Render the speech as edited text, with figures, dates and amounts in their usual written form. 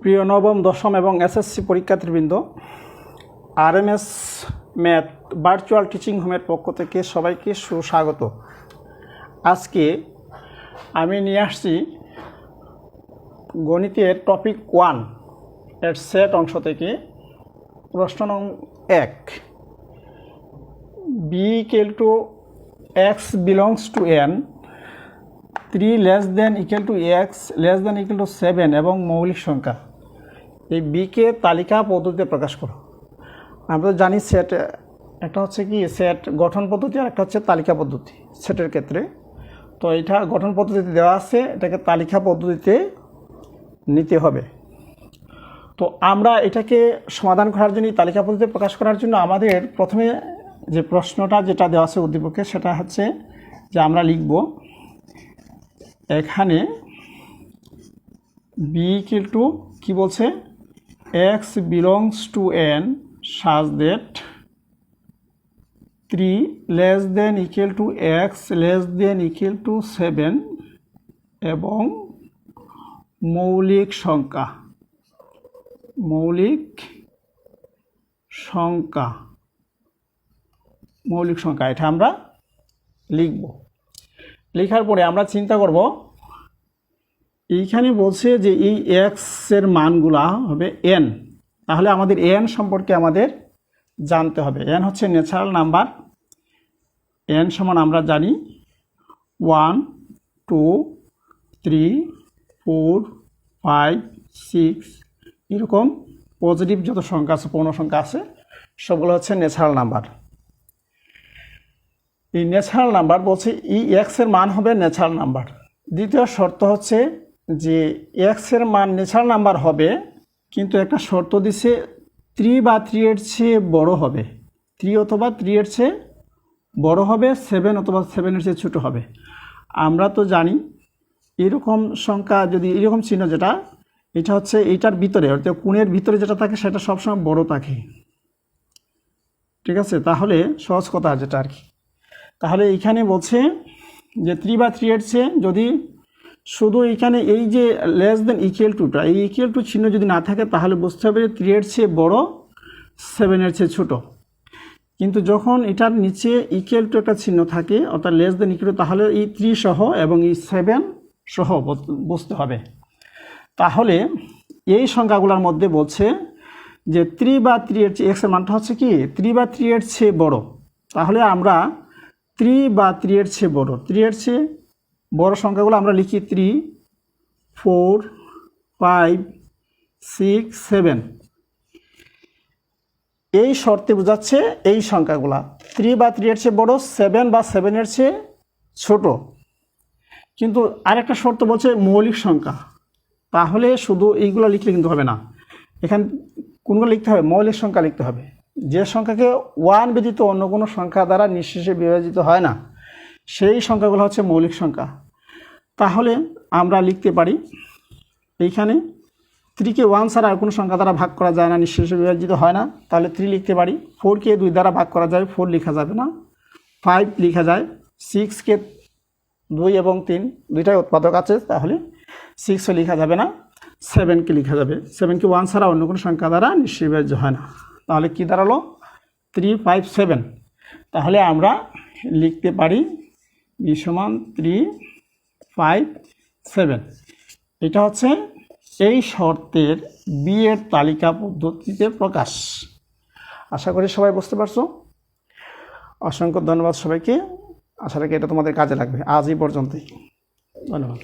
প্রিয় নবম দশম এবং এসএসসি পরীক্ষার্থীবৃন্দ, আরএমএস ম্যাথ ভার্চুয়াল টিচিং হোমের পক্ষ থেকে সবাইকে সুস্বাগত। আজকে আমি নিয়ে আসছি গণিতের টপিক 1 এর সেট অংশ থেকে প্রশ্ন নং 1, b = x belongs to n, 3 <= x <= 7 এবং মৌলিক সংখ্যা। এই বিকে তালিকা পদ্ধতিতে প্রকাশ করো। আমরা জানি সেট একটা হচ্ছে কি সেট গঠন পদ্ধতি আর একটা হচ্ছে তালিকা পদ্ধতি সেটের ক্ষেত্রে। তো এটা গঠন পদ্ধতিতে দেওয়া আছে, এটাকে তালিকা পদ্ধতিতে নিতে হবে। তো আমরা এটাকে সমাধান করার জন্য তালিকা পদ্ধতিতে প্রকাশ করার জন্য আমাদের প্রথমে যে প্রশ্নটা যেটা দেওয়া আছে উদ্দীপকে সেটা হচ্ছে যে আমরা লিখব এখানে b = কি বলছে, x belongs to n such that 3 <= x <= 7 এবং মৌলিক সংখ্যা এটা আমরা লিখব। লেখার পরে আমরা চিন্তা করব, এইখানে বলছে যে এই x এর মানগুলা হবে n, তাহলে আমাদের n সম্পর্কে আমাদের জানতে হবে। n হচ্ছে ন্যাচারাল নাম্বার। n সমান আমরা জানি 1 2 3 4 5 6 এরকম পজিটিভ যত সংখ্যা আছে, পূর্ণ সংখ্যা আছে, সবগুলো হচ্ছে ন্যাচারাল নাম্বার। এই ন্যাচারাল নাম্বার বলছে এই x এর মান হবে ন্যাচারাল নাম্বার। দ্বিতীয় শর্ত হচ্ছে যে x এর মান ন্যাচারাল নাম্বার হবে, কিন্তু একটা শর্ত দিছে 3 বা 3 এর চেয়ে বড় হবে, 3 অথবা 3 এর চেয়ে বড় হবে, 7 অথবা 7 এর চেয়ে ছোট হবে। আমরা তো জানি এরকম সংখ্যা যদি এরকম চিহ্ন যেটা, এটা হচ্ছে এইটার ভিতরে অর্থাৎ কোণের ভিতরে যেটা থাকে সেটা সবসময় বড় থাকে, ঠিক আছে? তাহলে সহজ কথা যেটা আর কি, তাহলে এইখানে বলছে যে 3 বা 3 এর চেয়ে যদি শুধু এইখানে এই যে <= এই = চিহ্ন যদি না থাকে তাহলে বুঝতে হবে 3 এর চেয়ে বড়, 7 এর চেয়ে ছোট। কিন্তু যখন এটার নিচে = একটা চিহ্ন থাকে অর্থাৎ <= তাহলে এই 3 সহ এবং এই 7 সহ বুঝতে হবে। তাহলে এই সংখ্যাগুলোর মধ্যে বলছে যে 3 বা 3 এর চেয়ে x এর মানটা হচ্ছে কি 3 বা 3 এর চেয়ে বড়, তাহলে আমরা 3 বা 3 এর চেয়ে বড়, 3 এর চেয়ে বড় সংখ্যাগুলো আমরা লিখি 3 4 5 6 7। এই শর্তে বোঝাচ্ছে এই সংখ্যাগুলা 3 বা 3 এর চেয়ে বড়, 7 বা 7 এর চেয়ে ছোট। কিন্তু আরেকটা শর্ত বলছে মৌলিক সংখ্যা, তাহলে শুধু এইগুলো লিখলে কিন্তু হবে না, এখানে কোনগুলো লিখতে হবে, মৌলিক সংখ্যা লিখতে হবে। যে সংখ্যাকে 1 ব্যতীত অন্য কোনো সংখ্যা দ্বারা নিঃশেষে বিভাজিত হয় না সেই সংখ্যাগুলো হচ্ছে মৌলিক সংখ্যা। তাহলে আমরা লিখতে পারি এইখানে 3 কে 1 ছাড়া আর কোনো সংখ্যা দ্বারা ভাগ করা যায় না, নিঃশেষে বিভাজিত হয় না, তাহলে 3 লিখতে পারি। 4 কে 2 দ্বারা ভাগ করা যায়, 4 লেখা যাবে না। 5 লেখা যায়। 6 কে 2 এবং 3 দুইটাই উৎপাদক আছে, তাহলে 6ও লেখা যাবে না। 7 কে লেখা যাবে। 7 কে 1 ছাড়া অন্য কোনো সংখ্যা দ্বারা নিঃশেষে বিভাজ্য হয় না। তাহলে কি দাঁড়ালো 3 5 7। তাহলে আমরা লিখতে পারি b = 3 5 7। এটা হচ্ছে এই শর্তের b এর তালিকা পদ্ধতিতে প্রকাশ। আশা করি সবাই বুঝতে পারছো। অসংখ্য ধন্যবাদ সবাইকে। আশা রাখি এটা তোমাদের কাজে লাগবে। আজ এই পর্যন্তই, ধন্যবাদ।